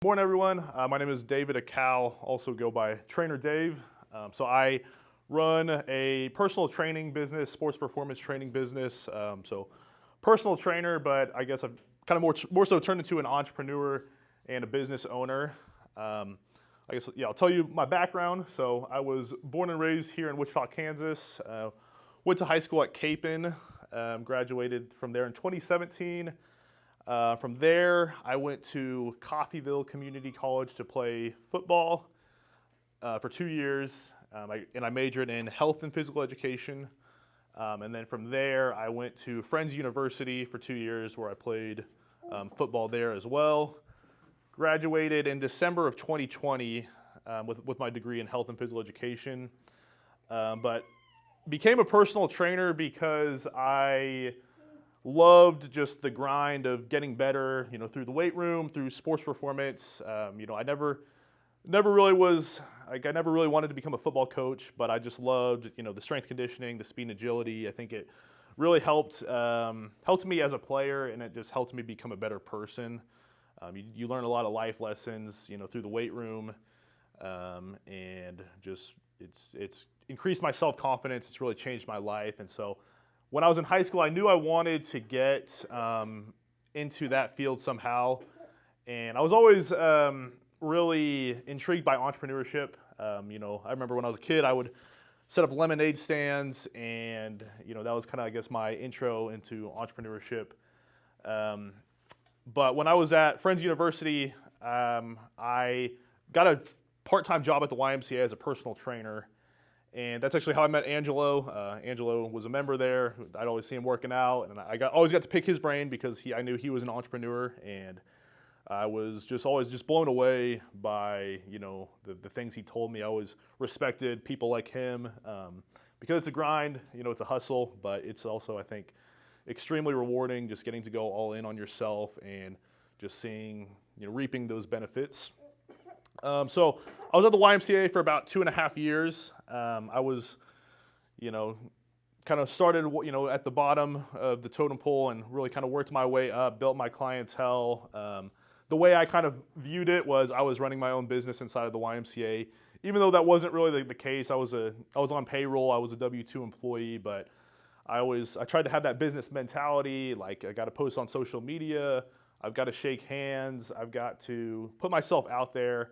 Morning, everyone. My name is David Acal, also go by Trainer Dave. So I run a personal training business, sports performance training business. So personal trainer, but I guess I've kind of more so turned into an entrepreneur and a business owner. I'll tell you my background. So I was born and raised here in Wichita, Kansas. Went to high school at Capon, graduated from there in 2017. From there, I went to Coffeyville Community College to play football for 2 years, and I majored in health and physical education. And then from there, I went to Friends University for 2 years, where I played football there as well. Graduated in December of 2020 with my degree in health and physical education, but became a personal trainer because I loved just the grind of getting better, through the weight room, through sports performance. I never really was, I never really wanted to become a football coach, but I just loved, the strength conditioning, the speed and agility. I think it really helped me as a player, and it just helped me become a better person. You learn a lot of life lessons, through the weight room, and just it's increased my self-confidence. It's really changed my life, and so when I was in high school, I knew I wanted to get into that field somehow, and I was always really intrigued by entrepreneurship. I remember when I was a kid, I would set up lemonade stands, and that was kind of, I guess, my intro into entrepreneurship. But when I was at Friends University, I got a part-time job at the YMCA as a personal trainer. And that's actually how I met Angelo. Angelo was a member there. I'd always see him working out, and I always got to pick his brain because I knew he was an entrepreneur, and I was always blown away by the things he told me. I always respected people like him because it's a grind, it's a hustle, but it's also, I think, extremely rewarding just getting to go all in on yourself and just seeing, reaping those benefits. So I was at the YMCA for about 2.5 years. I was, kind of started, at the bottom of the totem pole and really kind of worked my way up, built my clientele. The way I kind of viewed it was I was running my own business inside of the YMCA, even though that wasn't really the case. I was on payroll. I was a W-2 employee, but I tried to have that business mentality. Like, I got to post on social media. I've got to shake hands. I've got to put myself out there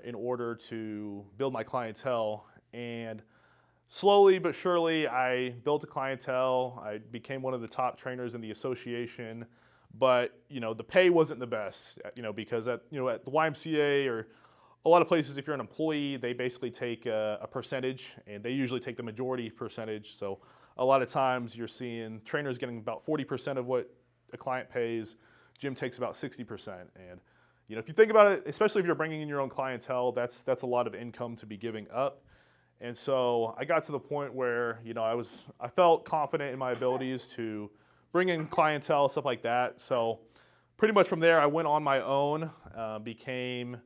in order to build my clientele. And slowly but surely, I built a clientele. I became one of the top trainers in the association. But the pay wasn't the best. Because at the YMCA or a lot of places, if you're an employee, they basically take a percentage, and they usually take the majority percentage. So a lot of times you're seeing trainers getting about 40% of what a client pays. Gym takes about 60%. And if you think about it, especially if you're bringing in your own clientele, that's a lot of income to be giving up. And so I got to the point where I felt confident in my abilities to bring in clientele, stuff like that. So pretty much from there, I went on my own, became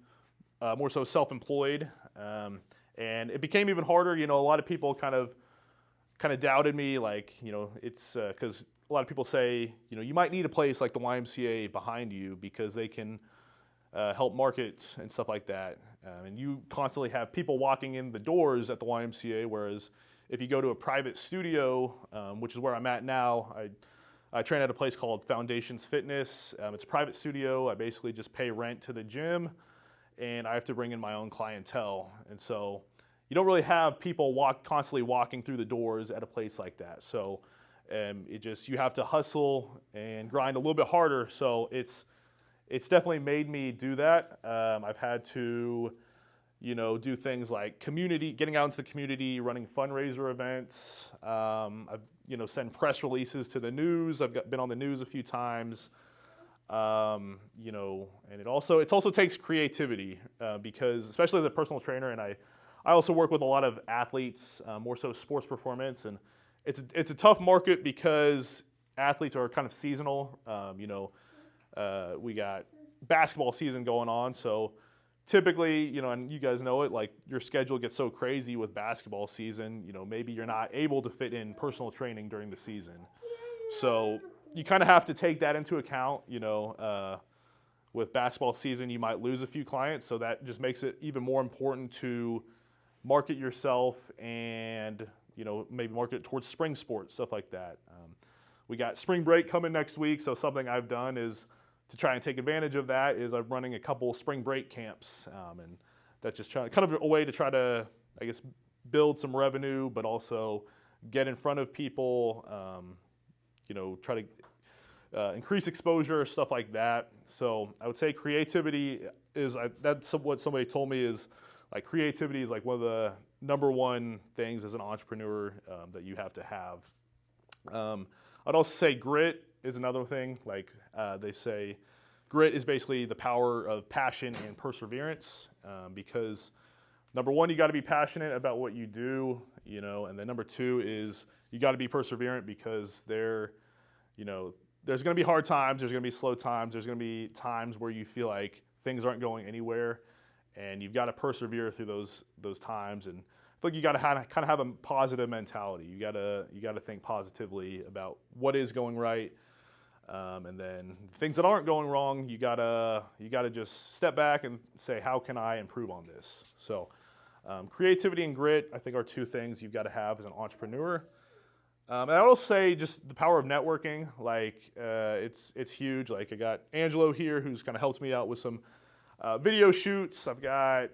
more so self-employed, and it became even harder. A lot of people kind of doubted me, like it's because a lot of people say you might need a place like the YMCA behind you because they can help market and stuff like that. And you constantly have people walking in the doors at the YMCA, whereas if you go to a private studio, which is where I'm at now, I train at a place called Foundations Fitness. It's a private studio. I basically just pay rent to the gym, and I have to bring in my own clientele. And so you don't really have people constantly walking through the doors at a place like that. So you have to hustle and grind a little bit harder. So it's definitely made me do that. I've had to, do things like getting out into the community, running fundraiser events. I've, send press releases to the news. I've been on the news a few times. And it also takes creativity because, especially as a personal trainer, and I also work with a lot of athletes, more so sports performance, and it's a tough market because athletes are kind of seasonal. We got basketball season going on, so typically, and you guys know it, like your schedule gets so crazy with basketball season, maybe you're not able to fit in personal training during the season. So you kind of have to take that into account, with basketball season, you might lose a few clients, so that just makes it even more important to market yourself and maybe market towards spring sports, stuff like that. We got spring break coming next week, so something I've done is to try and take advantage of that is I'm running a couple spring break camps, and that's just kind of a way to try to, I guess, build some revenue, but also get in front of people, try to increase exposure, stuff like that. So I would say creativity that's what somebody told me is like creativity is like one of the number one things as an entrepreneur that you have to have. I'd also say grit is another thing. Like they say, grit is basically the power of passion and perseverance because number one, you got to be passionate about what you do, and then number two is you got to be perseverant because there's going to be hard times, there's going to be slow times, there's going to be times where you feel like things aren't going anywhere, and you've got to persevere through those times. And I feel like you got to kind of have a positive mentality. You got to think positively about what is going right, and then things that aren't going wrong, you got to just step back and say, how can I improve on this? So creativity and grit, I think, are two things you've got to have as an entrepreneur. And I will say just the power of networking, like it's huge. Like I got Angelo here who's kind of helped me out with some video shoots. I've got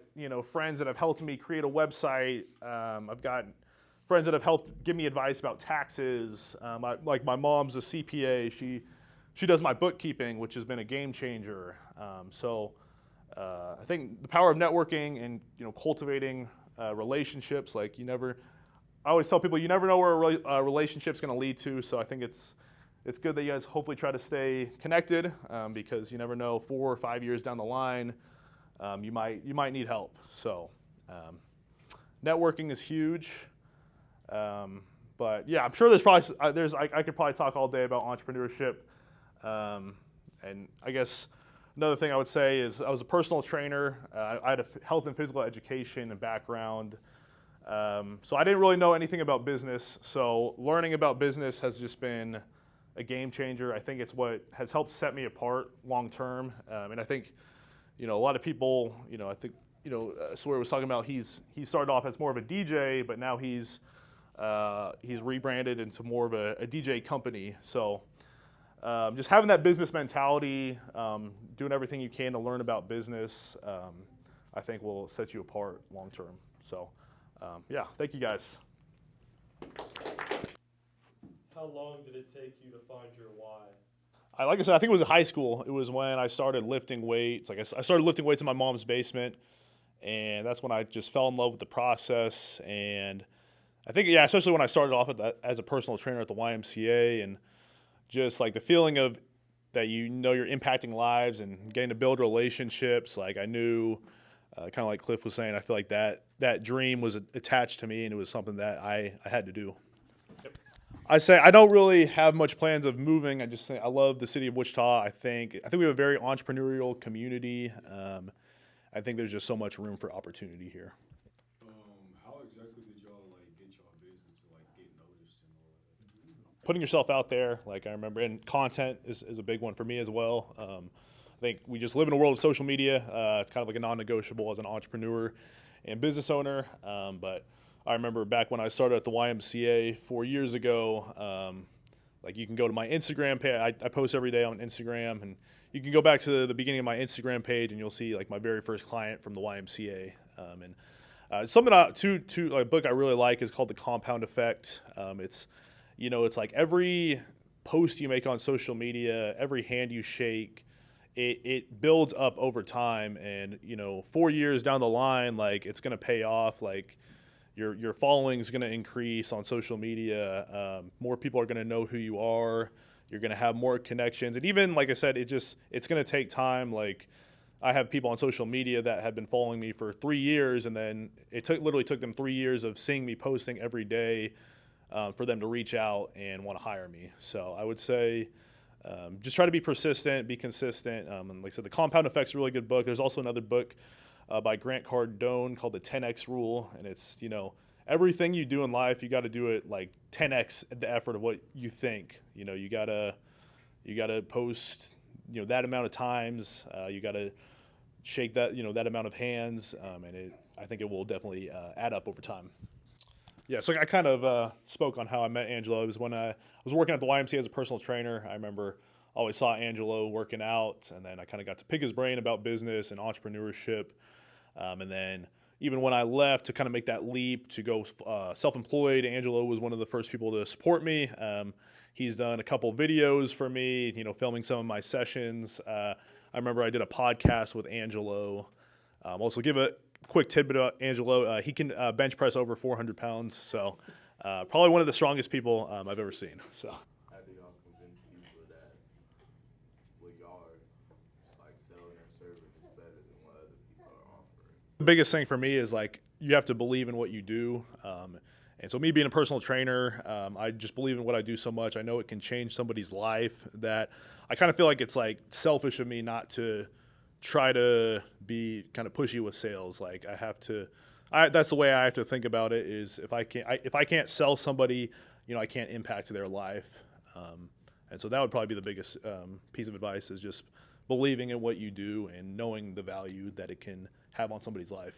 friends that have helped me create a website. I've got friends that have helped give me advice about taxes. Like my mom's a CPA. She does my bookkeeping, which has been a game changer. So I think the power of networking and cultivating relationships, like I always tell people you never know where a relationship's going to lead to, so I think it's good that you guys hopefully try to stay connected because you never know 4 or 5 years down the line you might need help. So networking is huge, but yeah, I'm sure I could probably talk all day about entrepreneurship, and I guess another thing I would say is I was a personal trainer. I had a health and physical education and background. So I didn't really know anything about business. So learning about business has just been a game changer. I think it's what has helped set me apart long term. And I think, a lot of people, I think, Sawyer was talking about he started off as more of a DJ, but now he's rebranded into more of a DJ company. So just having that business mentality, doing everything you can to learn about business, I think will set you apart long term. So. Thank you guys. How long did it take you to find your why? Like I said, I think it was in high school. It was when I started lifting weights. Like I started lifting weights in my mom's basement, and that's when I just fell in love with the process. And I think, especially when I started off as a personal trainer at the YMCA, and just like the feeling of that you're impacting lives and getting to build relationships. Like I knew. Kind of like Cliff was saying, I feel like that dream was attached to me, and it was something that I had to do. Yep. I say I don't really have much plans of moving. I just say I love the city of Wichita. I think we have a very entrepreneurial community. I think there's just so much room for opportunity here. How exactly did y'all get y'all business to get noticed and all that? Putting yourself out there, like I remember, and content is a big one for me as well. I think we just live in a world of social media. It's kind of like a non-negotiable as an entrepreneur and business owner. But I remember back when I started at the YMCA 4 years ago, you can go to my Instagram page. I post every day on Instagram, and you can go back to the beginning of my Instagram page, and you'll see my very first client from the YMCA. Something a book I really like is called The Compound Effect. It's like every post you make on social media, every hand you shake, it builds up over time, and 4 years down the line, it's going to pay off. Your following is going to increase on social media. More people are going to know who you are. You're going to have more connections, and even like I said, it's going to take time. I have people on social media that have been following me for 3 years, and then it literally took them 3 years of seeing me posting every day for them to reach out and want to hire me. So I would say. Just try to be persistent, be consistent. And like I said, The Compound Effect's a really good book. There's also another book by Grant Cardone called The 10X Rule. And it's, everything you do in life, you got to do it 10X the effort of what you think. You got to post that amount of times. You got to shake that, that amount of hands, and I think it will definitely add up over time. Yeah, so I kind of spoke on how I met Angelo. It was when I was working at the YMCA as a personal trainer. I remember I always saw Angelo working out, and then I kind of got to pick his brain about business and entrepreneurship. And then even when I left to kind of make that leap to go self-employed, Angelo was one of the first people to support me. He's done a couple videos for me, filming some of my sessions. I remember I did a podcast with Angelo. Also, give a quick tidbit about Angelo. He can bench press over 400 pounds, so probably one of the strongest people I've ever seen. So. How do y'all convince people that what y'all are like selling or serving is better than what other people are offering? The biggest thing for me is like you have to believe in what you do. And so me being a personal trainer, I just believe in what I do so much. I know it can change somebody's life that I kind of feel like it's like selfish of me not to try to be kind of pushy with sales. Like that's the way I have to think about it is if I can't sell somebody, I can't impact their life. And so that would probably be the biggest piece of advice is just believing in what you do and knowing the value that it can have on somebody's life.